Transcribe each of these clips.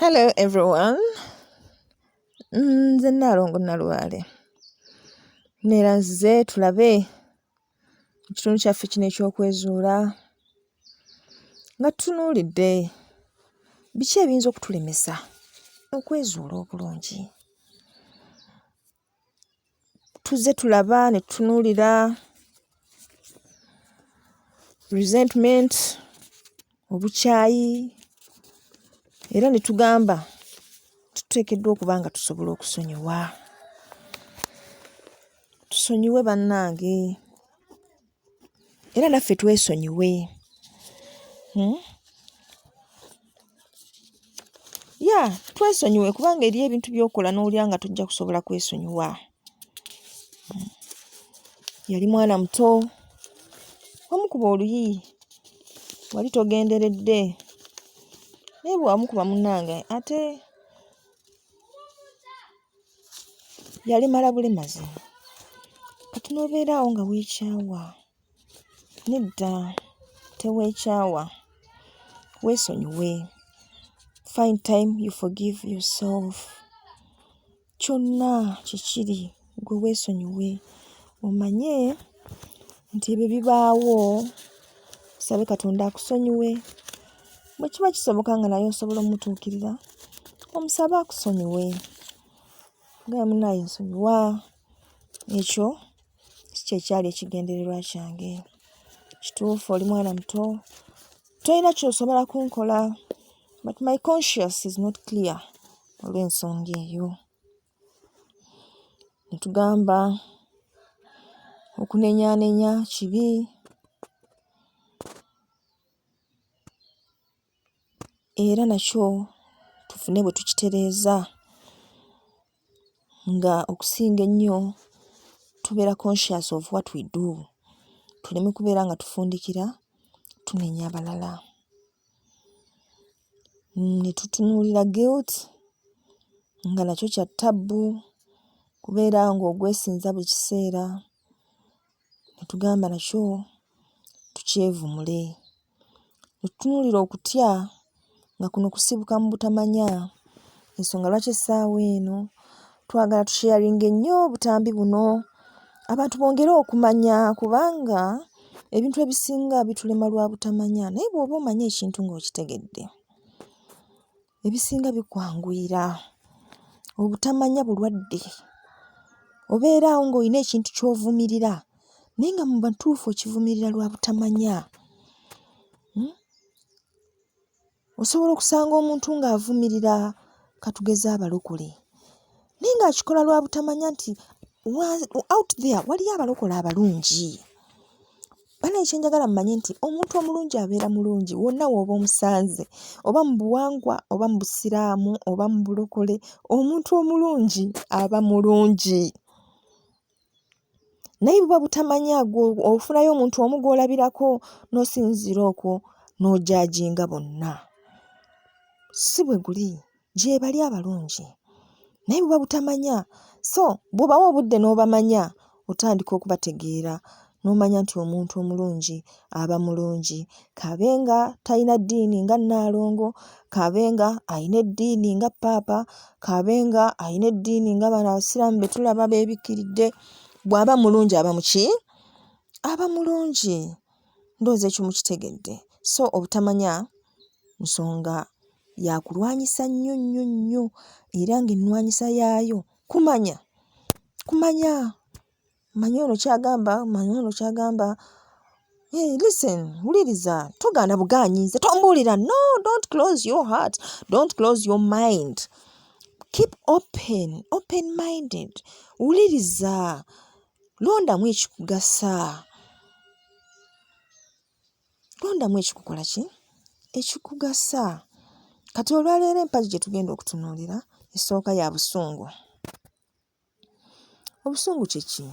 Hello everyone. Nze Nnaalongo Nalwale. Neeranze tulabe ekitundu kyaffe kino eky'okwezuula nga tutunuulidde biki ebiyinza okutulemesa okwezuula obulungi. Tuzze tulaba ne tutunuulira resentment, obukyayi, era ne tugamba tuteekeddwa okuba nga tusobola okusonyiwa. Tusonyiwe bannange, era naffe twesonyiwe. Twesonyiwe kubanga eriyo ebintu by'okola n'olya nga tojja kusobola kwesonyiwa. Yali mwana muto, wamukuba oluyi, wali togenderedde, naye bwe wamukuba munnange ate yalimala bulemazi. Kati n'obeeraawo nga weekyawa. Nedda, teweekyawa. Weesonyiwe. Find time you forgive yourself. Kyonna kikiri gwe weesonyiwe. Omanye nti ebyo bibaawo, osabe Katonda akusonyiwe. Bwe kiba kisoboka nga naye osobola omutuukirira, omusabe akusonyiwe. Nga munnaye nsonyiwa. Ekyo si kye kyali ekigendererwa kyange. Kituufu oli mwana muto, tolina ky'osobola kunkola, but my conscience is not clear olw'ensonga eyo. Ne tugamba okunenyaanenya kibi, era nakyo tufune bwe tukitereeza nga okusinga ennyo tubeera conscious of what we do. Tuleme kubeera nga tufundikira tunenya abalala. Ne tutunuulira guilt nga nakyo kya ttabbu, kubeera ng'ogwesinza buli kiseera. Ne tugamba nakyo tukyevumule. Ne tutunuulira okutya nga kuno kusibuka mu butamanya. Ensonga lwaki essaawa eno twagala tusharinga ennyo obutambi buno, abantu bongere okumanya, kubanga ebintu ebisinga bitulema lwa butamanya. Naye bw'oba omanya ekintu ng'okitegedde, ebisinga bikwanguyira. Obutamanya bulwadde. Obeeraawo ng'olina ekintu ky'ovumirira, naye nga mu batuufu okivumirira lwa butamanya. Osobola okusanga omuntu ng'avumirira katugeze abalokole, naye ng'akikola lwa butamanya nti out there waliyo abalokole abalungi. Bana ekyenjagala mmanye nti omuntu omulungi abeera mulungi wonna w'oba omusanze, oba mu buwangwa oba mu busiraamu oba mu bulokole, omuntu omulungi aba mulungi. Naye buba butamanya ofunayo omuntu omu gw'olabirako n'osinziira okwo n'ojaajinga bonna. Si bwe guli, gye bali abalungi. Naye buba butamanya. So bw'obawa obudde n'obamanya, otandika okubategeera n'omanya nti omuntu omulungi aba mulungi. Kabenga talina ddiini nga Nnaalongo, kabenga alina eddiini nga Paapa, kabenga alina eddiini nga bano abasiraamu be tulaba beebikkiridde, bw'aba mulungi aba muki? Aba mulungi. Ndowooza ekyo mukitegedde. So obutamanya nsonga yakulwanyisa nnyo nnyo nnyo, era ng'ennwanyisa yaayo kumanya. Manya ono kyagamba. Hey, listen, wuliriza, togaana bugaanyize, tombuulira. No, don't close your heart, don't close your mind. Keep open-minded. Wuliriza, londamu ekikugasa. Londamu ekikukola ki? Ekikugasa. Kati olwaleero empagi gye tugenda okutunuulira esooka ya busungu. Obusungu kye ki?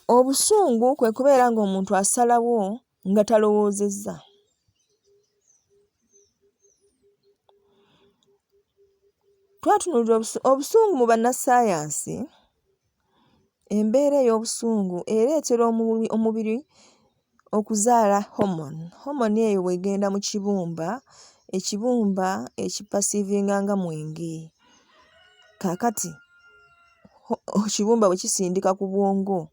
Obusungu kwe kubeera ng'omuntu asalawo nga talowoozezza. Twatunuulira obusungu mu bannassaayansi. Embeera ey'obusungu ereetera omubiri okuzaala homoni. Homoni eyo bw'egenda mu kibumba ekibumba ekipasiivinga nga mwenge. Kaakati ekibumba bwe kisindika ku bwongo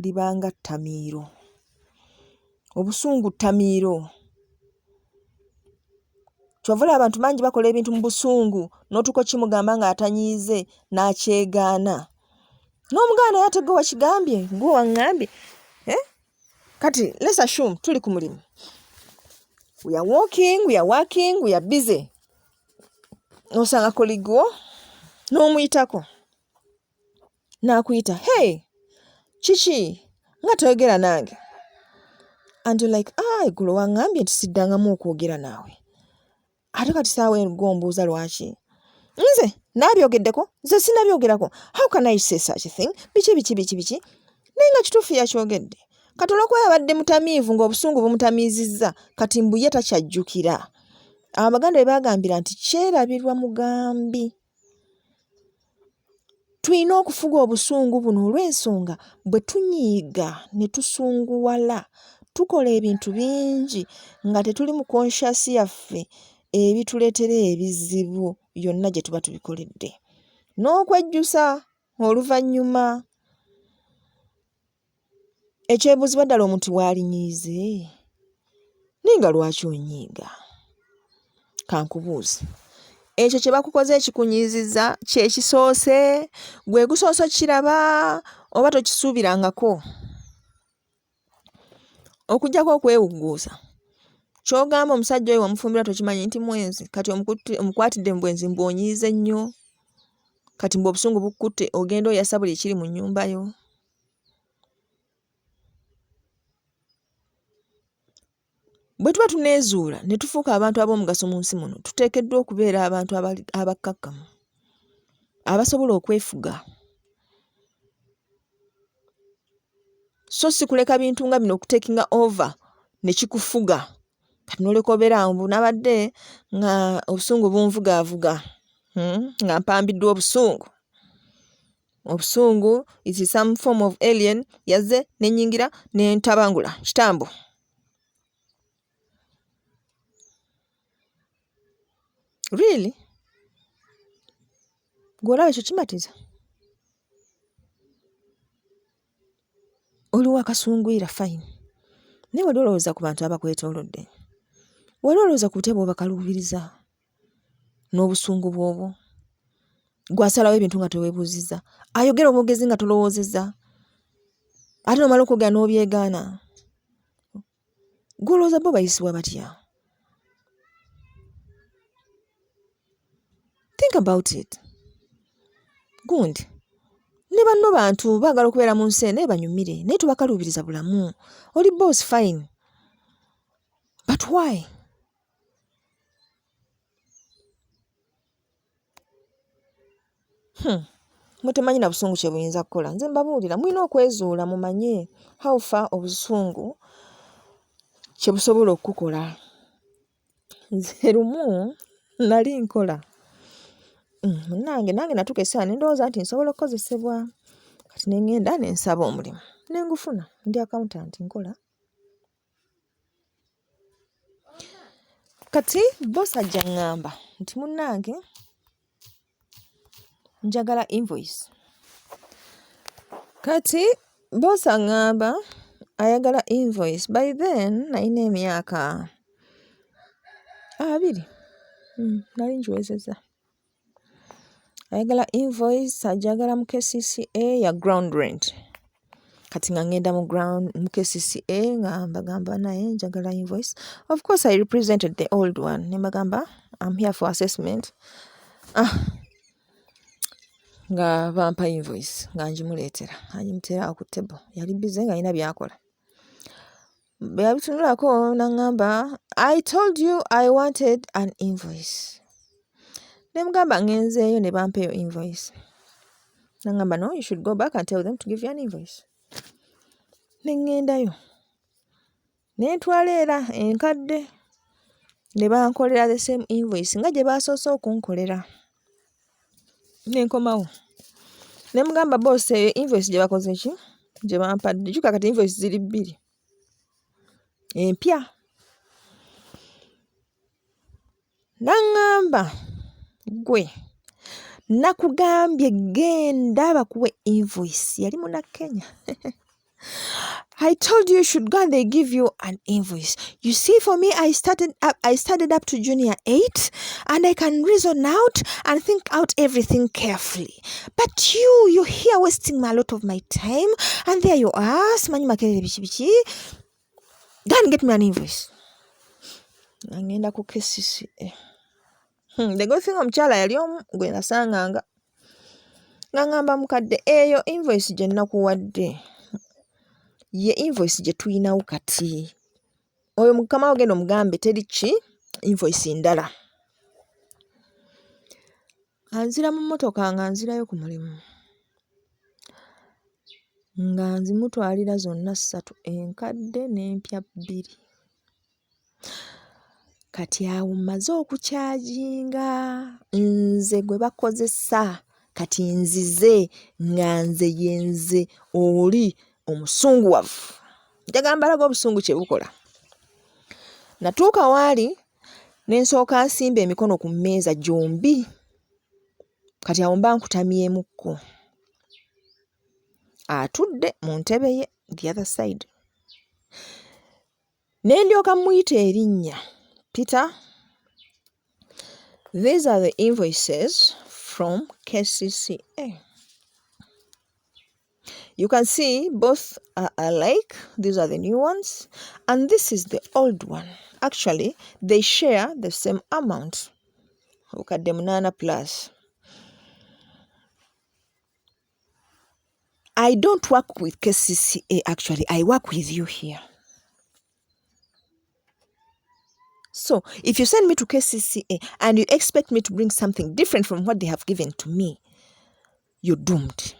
libanga ttamiiro. Obusungu ttamiiro. Kyovula abantu bangi bakola ebintu mu busungu n'otuko kimugamba nga atanyiize n'akyegaana. N'omugaana yatege wakigambye gwe waŋŋambye. Kati let's assume tuli ku mulimu. We are working, we are busy. N'osanga koligwo n'omuyitako. N'akuyita, hey, kiki nga toyogera nange. And you're like, eggulo waŋŋambye nti siddangamu okwogera naawe. Ate kati saawa ng'ombuuza lwaki? Nze naabyogeddeko, nze sinabyogerako. How can I say such a thing? Biki. Naye nga kituufu yakyogedde. Kati olw'okuba yabadde mutamiivu ng'obusungu bumutamiizizza, kati mbu ye takyajjukira. Abaganda be baagambira nti kyerabirwa mugambi. Tulina okufuga obusungu buno olw'ensonga bwe tunyiiga ne tusunguwala tukola ebintu bingi nga tetuli mu conscious yaffe ebituleetera ebizibu byonna gye tuba tubikoledde. N'okwejjusa oluvannyuma. Ekyebuuzibwa ddala omuntu bw'alinyiize naye nga lwaki onyiiga? Kankubuuze. Ekyo kye bakukoze ekikunyiizizza kye kisoose, gwe gusoose kiraba oba tokisuubirangako. Okuggyako okwewugguusa. Ky'ogamba omusajja oyo wamufumbira tokimanyi nti mwenzi, kati omukwatidde mu bwenzi mbw'onyiize nnyo. Kati mbu obusungu bukutte ogenda oyasa buli ekiri mu nnyumba yo. Bwe tuba tuneezuula ne tufuuka abantu ab'omugaso mu nsi muno, tuteekeddwa okubeera abantu abakkakkamu, abasobola okwefuga. So si kuleka bintu nga bino okutekinga over ne kikufuga. Kati n'oleka obeera mbu nabadde nga obusungu bunvugaavuga, nga mpambiddwa obusungu. Obusungu is some form of alien yazze n'ennyingira n'entabangula kitambo. Really? Gw'olaba ekyo kimatiza? Oliwo akasunguyira fine. Naye wali olowooza ku bantu abakwetoolodde? Wali olowooza ku butya bw'obakaluubiriza n'obusungu bw'obwo? Gw'asalawo ebintu nga teweebuuzizza. Ayogera obwogezi nga tolowoozezza. Ate n'omala okwogera n'obyegaana. Gw'olowooza bo bayisibwa batya? Think about it. Gundi. Ne banno bantu baagala okubeera mu nsi eno banyumire naye tubakaluubiriza bulamu. Oli boss fine. But why? Mutemanyi na busungu kye buyinza kukola. Nze mbabuulira mulina okwezuula mumanye how far obusungu kye busobola okukola. Nze lumu nali nkola. Nange natuuka essaawa ne ndowooza nti nsobola okukozesebwa. Kati ne ŋŋenda ne nsaba omulimu. Ne ngufuna. Ndi accountant nkola. Kati boss ajja ŋŋamba nti munnange njagala invoice. Kati boss aŋŋamba ayagala invoice. By then nalina emyaka 2. Nali ngiwezezza. Ayagala invoice ajagala mu KCCA ya ground rent. Kati nga ngenda mu KCCA nga mbagamba naye njagala invoice. Of course I represented the old one. Ne mbagamba I'm here for assessment. Nga bampa invoice nga ngimuleetera. Angimuteera ku table. Yali busy nga alina byakola. Bwe yabitunulako n'aŋŋamba I told you I wanted an invoice. Ne mugamba ngenzeeyo ne bampa eyo invoice. N'aŋŋamba no, you should go back and tell them to give you an invoice. Ne ŋŋendayo. Ne ntwala era enkadde. Ne bankolera the same invoice nga gye baasoose okunkolera. Ne nkomawo. Ne mugamba boss eyo invoice gye bakoze ki? Gye bampadde. Jjuka kati invoice ziri 2. Empya. N'aŋŋamba gwe nakugambye genda bakuwe invoice. Yali muna Kenya. I told you should go and they give you an invoice. You see, for me, I studied up to junior 8 and I can reason out and think out everything carefully. But you're here wasting a lot of my time and there you are, simanyi makerere biki. Go and get me an invoice. Ngenda ku KCCA. The good thing omukyala yali omu gwe nasanganga. Ngamba mukadde eyo invoice gye nakuwadde. Ye invoice gye tuyinawo kati. Oyo mukama ogenda omugambe teri ki invoice ndala. Anzira mu mmotoka nga nzirayo ku mulimu. Nga nzimutwalira zonna 3 enkadde n'empya 2. Kati awo mmaze okukyaginga nze gwe bakozesa kati nzize nga nze yenze oli omusunguwavu. Njagambalaga obusungu kye bukola. Natuuka waali ne nsooka nsimba emikono ku mmeeza gyombi. Kati awo mba nkutamyemukko. Atudde mu ntebe ye the other side. Ne ndyoka muyita erinnya Peter. These are the invoices from KCCA. You can see both are alike. These are the new ones. And this is the old one. Actually, they share the same amount. Look at them, 8 plus. I don't work with KCCA, actually. I work with you here. So, if you send me to KCCA and you expect me to bring something different from what they have given to me, you're doomed.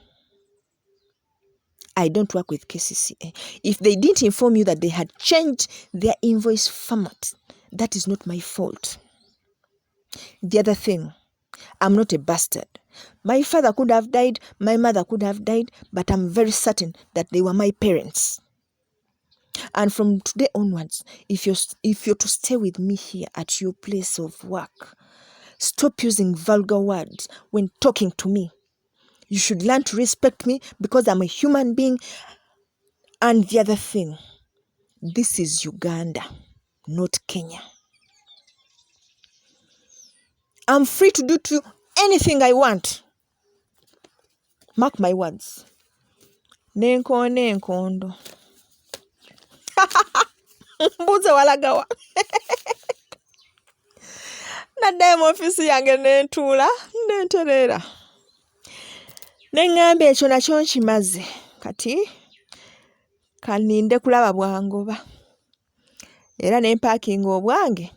I don't work with KCCA. If they didn't inform you that they had changed their invoice format, that is not my fault. The other thing, I'm not a bastard. My father could have died, my mother could have died, but I'm very certain that they were my parents. And from today onwards, if you're to stay with me here at your place of work, stop using vulgar words when talking to me. You should learn to respect me because I'm a human being. And the other thing, this is Uganda, not Kenya. I'm free to do to you anything I want. Mark my words. Nenkondo. Mbuze walagawa. Naddayo mu ofisi yange nentuula nenterera. Neŋŋamba ekyo nakyo nkimaze. Kati kaninde kulaba bwangoba. Era ne mpaakinga obwange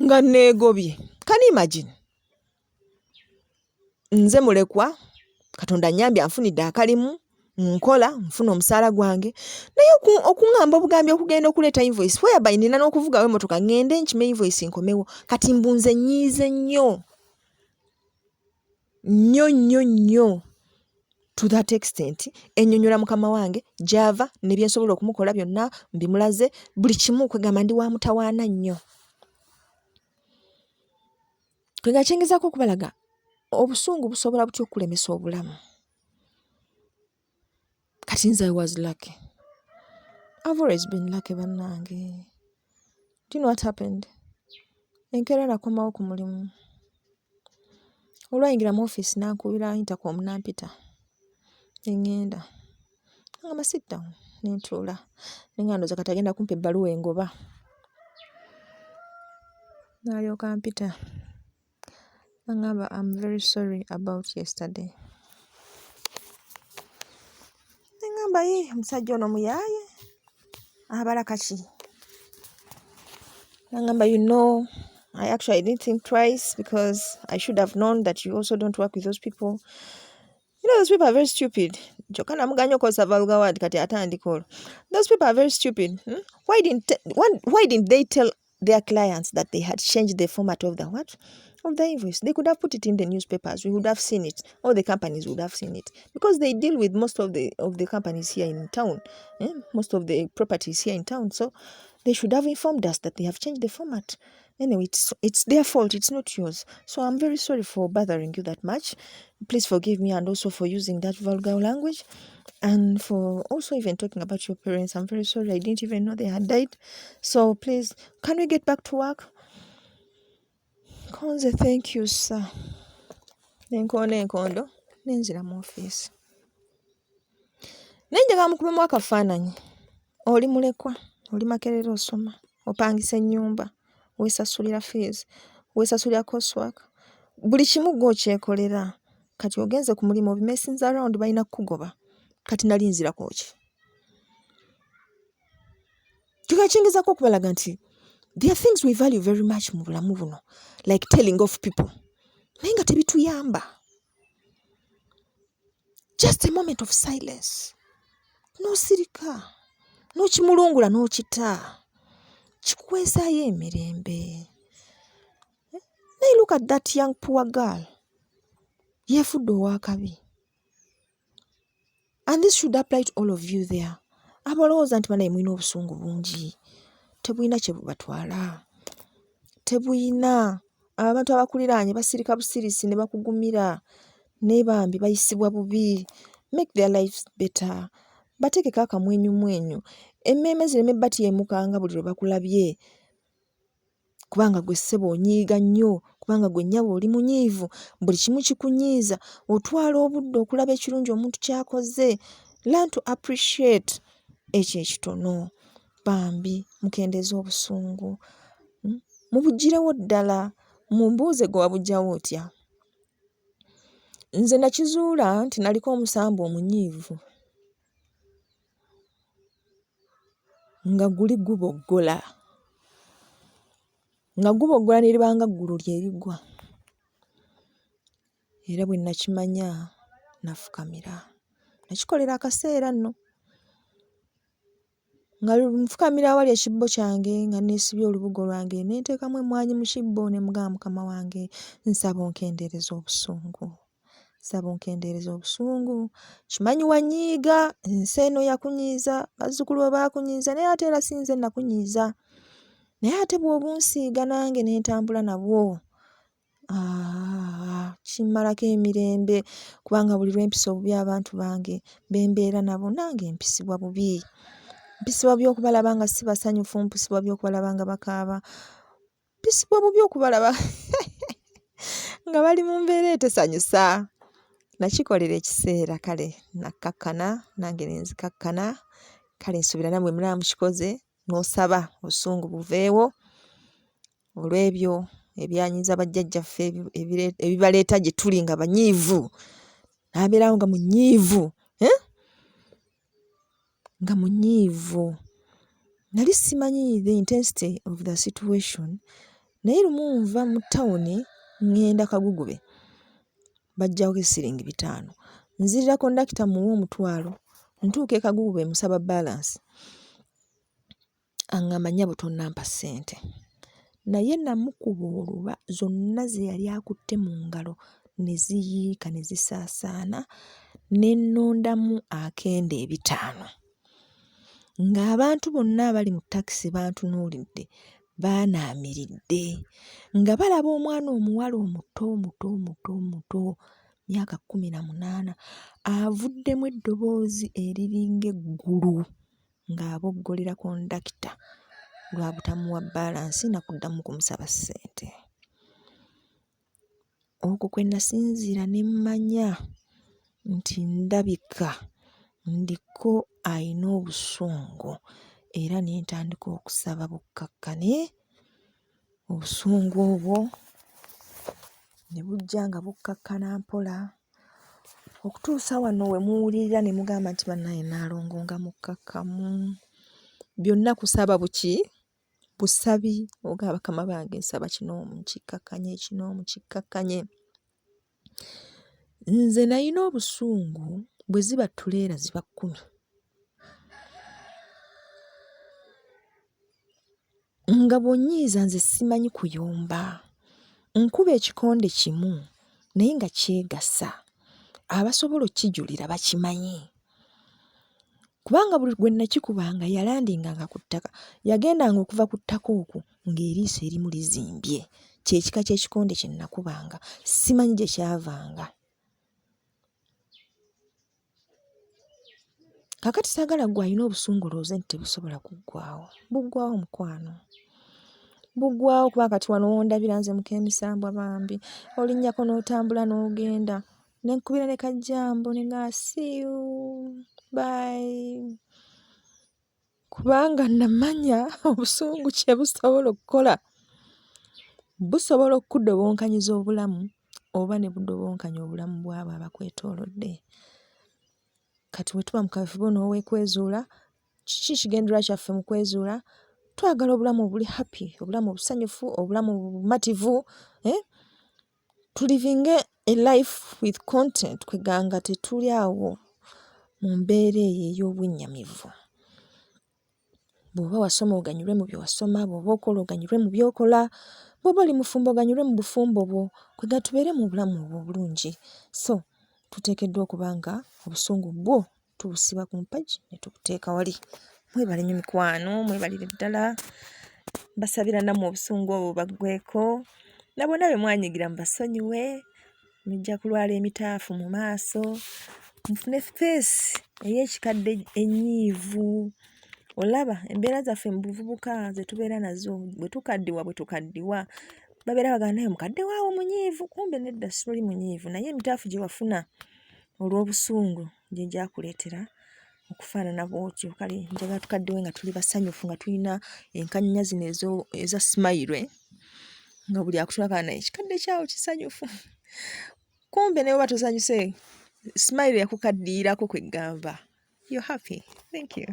nga neegobye. Can you imagine? Nze mulekwa Katonda nnyambye anfunidde akalimu nkola nfuna omusaala gwange naye okuŋŋamba obugambi okugenda okuleeta invoice whereby nina n'okuvugawo emmotoka ŋŋende nkime invoice nkomewo kati mbunze nnyiize nnyo to that extent ennyonnyola mukama wange gy'ava ne bye nsobola okumukola byonna mbimulaze buli kimu kwegamba ndi wa mutawaana nnyo. Kwega kyengezaako okubalaga obusungu busobola butya okulemesa obulamu. Kati nze I was lucky. I've always been lucky bannange. Do you know what happened? Enkeera nakomawo ku mulimu. Olwayingira mu office nankubira intercom nampita. Ngenda. Ngamba sit down. Nentuula. Nengandoza kati agenda kumpa ebbaluwa engoba. N'alyoka mpita. Ngamba I'm very sorry about yesterday. Ngamba omusajja ono muyaaye. Abala kaki. Ngamba you know I actually didn't think twice because I should have known that you also don't work with those people. You know, those people are very stupid. Jokana muganyo kosa vulgar word kati atandikolo. Those people are very stupid. Why didn't they tell their clients that they had changed the format of the what? Of the invoice? They could have put it in the newspapers. We would have seen it. All the companies would have seen it. Because they deal with most of the companies here in town. Most of the properties here in town. So they should have informed us that they have changed the format. Anyway, it's their fault. It's not yours. So I'm very sorry for bothering you that much. Please forgive me, and also for using that vulgar language, and for also even talking about your parents. I'm very sorry. I didn't even know they had died. So please, can we get back to work? Konze, thank you, sir. Nenkoona enkondo nenzira mu office. Nenjaga mukubemu akafaananyi. Oli mulekwa, oli Makerere osoma, opangisa ennyumba, weesasulira fees, weesasulira coursework. Buli kimu gw'okyekolera. Kati ogenze ku mulimu obimesins around balina kukugoba. Kati nali nzirako ki? Tukakingizako okubalaga nti there are things we value very much mu bulamu buno, like telling off people. Naye nga tebituyamba. Just a moment of silence. N'osirika, n'okimulungula n'okita. Kikuweesaayo emirembe. Now look at that young poor girl. Yeefudde ow'akabi. And this should apply to all of you there. Abalowooza nti banaye mulina obusungu bungi. Tebulina kye bubatwala. Tebulina. Abantu abakuliraanye basirika busirisi ne bakugumira. Ne bambi bayisibwa bubi. Make their lives better. Bateekeko akamwenyumwenyu. Emmeeme zireme batyemukanga buli lwe bakulabye. Kubanga gwe ssebo onyiiga nnyo, kubanga gwe nnyabo oli munyiivu, buli kimu kikunyiiza, otwala obudde okulaba ekirungi omuntu ky'akoze. Learn to appreciate ekyo ekitono. Bambi mukendeeza obusungu. Mubugirewo ddala, mumbuuze gwe wabugyawo otya. Nze nakizuula nti naliko omusamba omunyiivu nga guli guboggola. Nga guboggola ne libanga ggulu lye ligwa. Era bwe nakimanya nafukamira. Nakikolera akaseera nno. Nga nfukamira awali ekibbo kyange nga neesibye olubugo lwange ne nteekamu emmwanyi mu kibbo ne mugamba Mukama wange nsaba onkendeereza obusungu. Nsaba onkendeereza obusungu. Kimanyi wanyiiga, ensi eno yakunyiiza, bazzukulu bo baakunyiiza, naye ate era si nze nakunyiiza. Naye ate bw'obunsiiga nange ne ntambula nabwo. Kimmalako emirembe kubanga buli lwe mpisa obubi abantu bange bembeera nabo nange mpisibwa bubi. Mpisibwa bubi okubalaba nga si basanyufu, mpisibwa bubi okubalaba nga bakaaba, mpisibwa bubi okubalaba nga bali mu mbeera etesanyusa. Nakikolera ekiseera, kale nakkakkana, nange ne nzikakkana. Kale nsuubira nammwe mulaba mukikoze n'osaba obusungu buveewo olw'ebyo ebyanyiza bajjajjaffe ebibaleeta gye tuli nga banyiivu. Nabeerawo nga munyiivu. Nga munyiivu. Nali simanyi the intensity of the situation. Naye lumu nva mu tawuni ngenda Kagugube. Bajjawo esiringi 5. Nzirira kondakita muwe omutwalo. Ntuuka e Kagugube musaba balance. Angamba nnyabo tonnampa ssente. Naye namukuba oluba zonna ze yali akutte mu ngalo ne ziyiika ne zisaasaana ne nnondamu akende 5. Ng'abantu bonna abali mu takisi bantunuulidde baanaamiridde nga balaba omwana omuwala omuto myaka 18 avuddemu eddoboozi eriringa eggulu ng'aboggolera kondakita lwa butamuwa balansi na kuddamu kumusaba ssente. Okwo kwe nasinziira ne mmanya nti ndabika ndiko ayina obusungu era ne ntandika okusaba bukkakkane. Obusungu obwo ne bujja nga bukkakkana mpola okutuusa wano we muwulirira ne mugamba nti bannaye Naalongo nga mukkakkamu. Byonna kusaba buki? Busabi. Ogaba Bakama bange nsaba kino mukikkakkanye, kino mukikkakkanye. Nze nalina obusungu bwe ziba tuleera ziba 10. Nga bw'onnyiiza nze simanyi kuyomba. Nkuba ekikonde kimu naye nga kyegasa. Abasobola okukijulira bakimanyi. Kubanga buli gwe nakikubanga yalandinganga ku ttaka. Yagendanga okuva ku ttaka okwo ng'eriiso erimu lizimbye. Kyekika ky'ekikonde kye nnakubanga. Simanyi gye kyavanga. Kakati saagala gwe alina obusungu olowooze nti tebusobola kuggwaawo. Buggwaawo mukwano. Buggwaawo kuba kati wano wondabira nze mukeemisambwa bambi. Olinnyako n'otambula n'ogenda. Ne nkubira ne Kajjambo ne nga see you. Bye. Kubanga namanya obusungu kye busobola okukola. Busobola okudobonkanyiza obulamu oba ne budobonkanya obulamu bw'abo abakwetoolodde. Kati bwe tuba mu kafubo n'ow'ekwezuula, kiki kigendererwa kyaffe mu kwezuula? Twagala obulamu obuli happy, obulamu obusanyufu, obulamu bumativu. Tulivinge a life with content, kweganga tetuli awo mu mbeera eyo ey'obwennyamivu. Bw'oba wasoma oganyulwe mu bye wasoma, bw'oba okola oganyulwe mu by'okola, bw'oba oli mufumbo oganyulwe mu bufumbo bwo, kweganga tubeere mu bulamu obwo obulungi. So tuteekeddwa okuba nga obusungu bwo tubusiba ku mpagi ne tubuteeka wali. Mwebale nnyo mikwano, mwebalire ddala. Mbasabira nammwe obusungu obwo baggweeko. Na bonna be mwanyigira mbasonyiwe. Mujja kulwala emitaafu mu maaso. Nfune feesi ey'ekikadde ennyiivu. Olaba embeera zaffe mu buvubuka ze tubeera nazo bwe tukaddiwa babeera bagamba naye mukadde waawo munyiivu, kumbe nedda sitoli munyiivu, naye emitaafu gye wafuna olw'obusungu gye gyakuleetera okufaanana bw'otyo. Kale njagala tukaddiwe nga tuli basanyufu, nga tulina enkanyanya zino eza smile, nga buli akutulaba naye ekikadde kyawo kisanyufu. Kumbe ne bw'oba tosanyuse, smile yakukaddiirako kwegamba. You're happy. Thank you.